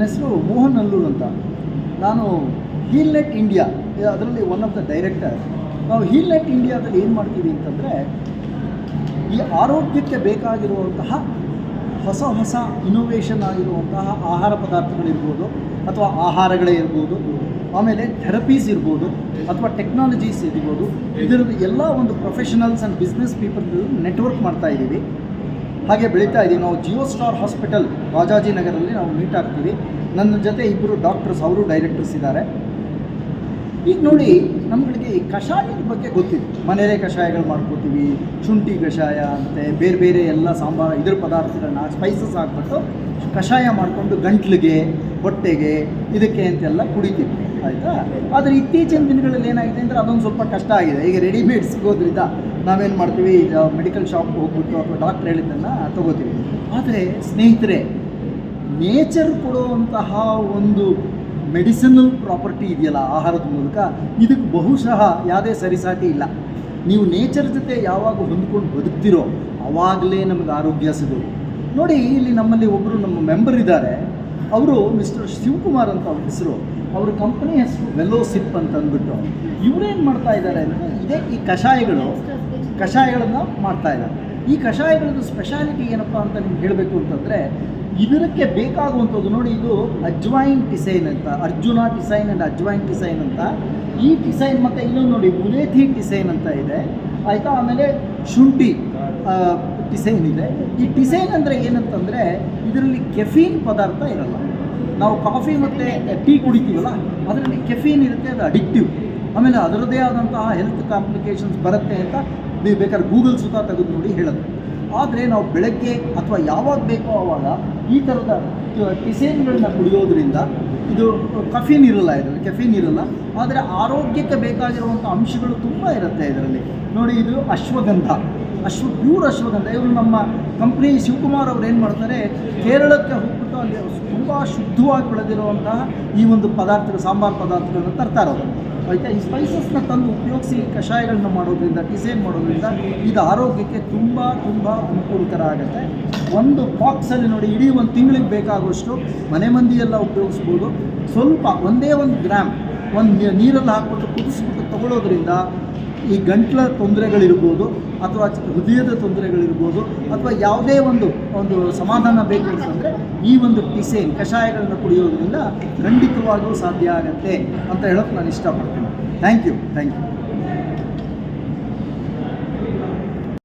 ಹೆಸರು ಮೋಹನ್ ನಲ್ಲೂರ್ ಅಂತ. ನಾನು ಹೀಲ್ನೆಟ್ ಇಂಡಿಯಾ ಅದರಲ್ಲಿ ಒನ್ ಆಫ್ ದ ಡೈರೆಕ್ಟರ್. ನಾವು ಹೀಲ್ನೆಟ್ ಇಂಡಿಯಾದಲ್ಲಿ ಏನು ಮಾಡ್ತೀವಿ ಅಂತಂದರೆ, ಈ ಆರೋಗ್ಯಕ್ಕೆ ಬೇಕಾಗಿರುವಂತಹ ಹೊಸ ಹೊಸ ಇನೋವೇಷನ್ ಆಗಿರುವಂತಹ ಆಹಾರ ಪದಾರ್ಥಗಳಿರ್ಬೋದು, ಅಥವಾ ಆಹಾರಗಳೇ ಇರ್ಬೋದು, ಆಮೇಲೆ ಥೆರಪೀಸ್ ಇರ್ಬೋದು, ಅಥವಾ ಟೆಕ್ನಾಲಜೀಸ್ ಇರ್ಬೋದು, ಇದರದ್ದು ಎಲ್ಲ ಒಂದು professionals and business people network ಮಾಡ್ತಾ ಇದ್ದೀವಿ. ಹಾಗೆ ಬೆಳೀತಾ ಇದ್ದೀವಿ. ನಾವು ಜಿಯೋ ಸ್ಟಾರ್ ಹಾಸ್ಪಿಟಲ್ ರಾಜಾಜಿನಗರಲ್ಲಿ ನಾವು ಮೀಟ್ ಆಗ್ತೀವಿ. ನನ್ನ ಜೊತೆ ಇಬ್ಬರು ಡಾಕ್ಟರ್ಸ್, ಅವರು ಡೈರೆಕ್ಟರ್ಸ್ ಇದ್ದಾರೆ. ಈಗ ನೋಡಿ, ನಮ್ಗಳಿಗೆ ಈ ಕಷಾಯದ ಬಗ್ಗೆ ಗೊತ್ತಿದೆ. ಮನೆಯಲ್ಲೇ ಕಷಾಯಗಳು ಮಾಡ್ಕೋತೀವಿ, ಶುಂಠಿ ಕಷಾಯ ಅಂತೆ, ಬೇರೆ ಬೇರೆ ಎಲ್ಲ ಸಾಂಬಾರು ಇದ್ರ ಪದಾರ್ಥಗಳನ್ನ ಸ್ಪೈಸಸ್ ಹಾಕ್ಬಿಟ್ಟು ಕಷಾಯ ಮಾಡಿಕೊಂಡು ಗಂಟ್ಲಿಗೆ, ಹೊಟ್ಟೆಗೆ, ಇದಕ್ಕೆ ಅಂತೆಲ್ಲ ಕುಡಿತೀವಿ, ಆಯಿತಾ. ಆದರೆ ಇತ್ತೀಚಿನ ದಿನಗಳಲ್ಲಿ ಏನಾಗಿದೆ ಅಂದರೆ ಅದೊಂದು ಸ್ವಲ್ಪ ಕಷ್ಟ ಆಗಿದೆ. ಈಗ ರೆಡಿಮೇಡ್ ಸಿಗೋದ್ರಿಂದ ನಾವೇನು ಮಾಡ್ತೀವಿ, ಮೆಡಿಕಲ್ ಶಾಪ್ಗೆ ಹೋಗ್ಬಿಟ್ಟು ಅಥವಾ ಡಾಕ್ಟ್ರ್ ಹೇಳಿದ್ದನ್ನು ತೊಗೋತೀವಿ. ಆದರೆ ಸ್ನೇಹಿತರೆ, ನೇಚರ್ ಕೊಡುವಂತಹ ಒಂದು ಮೆಡಿಸಿನಲ್ ಪ್ರಾಪರ್ಟಿ ಇದೆಯಲ್ಲ ಆಹಾರದ ಮೂಲಕ, ಇದಕ್ಕೆ ಬಹುಶಃ ಯಾವುದೇ ಸರಿಸಾಟಿ ಇಲ್ಲ. ನೀವು ನೇಚರ್ ಜೊತೆ ಯಾವಾಗ ಹೊಂದ್ಕೊಂಡು ಬದುಕ್ತಿರೋ ಆವಾಗಲೇ ನಮಗೆ ಆರೋಗ್ಯ ಸಿಗೋದು. ನೋಡಿ, ಇಲ್ಲಿ ನಮ್ಮಲ್ಲಿ ಒಬ್ಬರು ನಮ್ಮ ಮೆಂಬರ್ ಇದ್ದಾರೆ. ಅವರು ಮಿಸ್ಟರ್ ಶಿವಕುಮಾರ್ ಅಂತ ಅವ್ರ ಹೆಸರು. ಅವ್ರ ಕಂಪನಿ ಹೆಸರು ವೆಲೋಸಿಪ್ ಅಂತ ಅಂದ್ಬಿಟ್ಟು. ಇವರೇನು ಮಾಡ್ತಾ ಇದ್ದಾರೆ ಅಂದರೆ, ಇದೇ ಈ ಕಷಾಯಗಳನ್ನು ಮಾಡ್ತಾ ಇದ್ದಾರೆ. ಈ ಕಷಾಯಗಳದ್ದು ಸ್ಪೆಷಾಲಿಟಿ ಏನಪ್ಪ ಅಂತ ನಿಮ್ಗೆ ಹೇಳಬೇಕು ಅಂತಂದರೆ, ಇದಕ್ಕೆ ಬೇಕಾಗುವಂಥದ್ದು ನೋಡಿ, ಇದು ಅಜ್ವೈನ್ ಟಿಸೈನ್ ಅಂತ, ಅರ್ಜುನ ಟಿಸೈನ್ ಆ್ಯಂಡ್ ಅಜ್ವೈನ್ ಟಿಸೈನ್ ಅಂತ. ಈ ಟಿಸೈನ್ ಮತ್ತು ಇನ್ನೊಂದು ನೋಡಿ ಮುಲೇಥಿ ಟಿಸೈನ್ ಅಂತ ಇದೆ, ಆಯಿತಾ. ಆಮೇಲೆ ಶುಂಠಿ ಟಿಸೈನ್ ಇದೆ. ಈ ಟಿಸೈನ್ ಅಂದರೆ ಏನಂತಂದರೆ, ಇದರಲ್ಲಿ ಕೆಫೀನ್ ಪದಾರ್ಥ ಇರಲ್ಲ. ನಾವು ಕಾಫಿ ಮತ್ತು ಟೀ ಕುಡಿತೀವಲ್ಲ, ಅದರಲ್ಲಿ ಕೆಫೀನ್ ಇರುತ್ತೆ, ಅದು ಅಡಿಕ್ಟಿವ್. ಆಮೇಲೆ ಅದರದ್ದೇ ಆದಂತಹ ಹೆಲ್ತ್ ಕಾಂಪ್ಲಿಕೇಶನ್ಸ್ ಬರುತ್ತೆ ಅಂತ ಬೇಕಾದ್ರೆ ಗೂಗಲ್ ಸುತ್ತ ತೆಗೆದು ನೋಡಿ ಹೇಳೋದು. ಆದರೆ ನಾವು ಬೆಳಗ್ಗೆ ಅಥವಾ ಯಾವಾಗ ಬೇಕೋ ಆವಾಗ ಈ ಥರದ ಟಿಸೈನ್ಗಳನ್ನ ಕುಡಿಯೋದ್ರಿಂದ, ಇದು ಕಫೀನ್ ಇರಲ್ಲ, ಇದರಲ್ಲಿ ಕೆಫೀನ್ ಇರಲ್ಲ, ಆದರೆ ಆರೋಗ್ಯಕ್ಕೆ ಬೇಕಾಗಿರುವಂಥ ಅಂಶಗಳು ತುಂಬ ಇರುತ್ತೆ ಇದರಲ್ಲಿ. ನೋಡಿ, ಇದು ಅಶ್ವಗಂಧ, ಪ್ಯೂರ್ ಅಶ್ವಗಂಧ. ಇವರು ನಮ್ಮ ಕಂಪ್ನಿ ಶಿವಕುಮಾರ್ ಅವ್ರು ಏನು ಮಾಡ್ತಾರೆ, ಕೇರಳಕ್ಕೆ ಹೋಗ್ಬಿಟ್ಟು ಅಲ್ಲಿ ತುಂಬ ಶುದ್ಧವಾಗಿ ಬೆಳೆದಿರುವಂತಹ ಈ ಒಂದು ಪದಾರ್ಥಗಳು, ಸಾಂಬಾರು ಪದಾರ್ಥಗಳನ್ನ ತರ್ತಾರವರು, ಆಯಿತಾ. ಈ ಸ್ಪೈಸಸ್ನ ತಂದು ಉಪಯೋಗಿಸಿ ಕಷಾಯಗಳನ್ನ ಮಾಡೋದ್ರಿಂದ, ಡಿಸೈನ್ ಮಾಡೋದ್ರಿಂದ ಇದು ಆರೋಗ್ಯಕ್ಕೆ ತುಂಬ ತುಂಬ ಅನುಕೂಲಕರ ಆಗುತ್ತೆ. ಒಂದು ಬಾಕ್ಸಲ್ಲಿ ನೋಡಿ, ಇಡೀ ಒಂದು ತಿಂಗಳಿಗೆ ಬೇಕಾಗುವಷ್ಟು ಮನೆ ಮಂದಿಯೆಲ್ಲ ಉಪಯೋಗಿಸ್ಬೋದು. ಸ್ವಲ್ಪ ಒಂದೇ 1 ಗ್ರಾಮ್ ಒಂದು ನೀರಲ್ಲಿ ಹಾಕ್ಬಿಟ್ಟು ಕುದಿಸ್ಬಿಟ್ಟು ತಗೊಳ್ಳೋದ್ರಿಂದ ಈ ಗಂಟ್ಲ ತೊಂದರೆಗಳಿರ್ಬೋದು, ಅಥವಾ ಹೃದಯದ ತೊಂದರೆಗಳಿರ್ಬೋದು, ಅಥವಾ ಯಾವುದೇ ಒಂದು ಸಮಾಧಾನ ಬೇಕು ಅಂತಂದರೆ ಈ ಒಂದು ಟಿಸೈನ್ ಕಷಾಯಗಳನ್ನು ಕುಡಿಯೋದ್ರಿಂದ ಖಂಡಿತವಾಗಿಯೂ ಸಾಧ್ಯ ಆಗುತ್ತೆ ಅಂತ ಹೇಳೋಕ್ಕೆ ನಾನು ಇಷ್ಟಪಡ್ತೀನಿ. Thank you.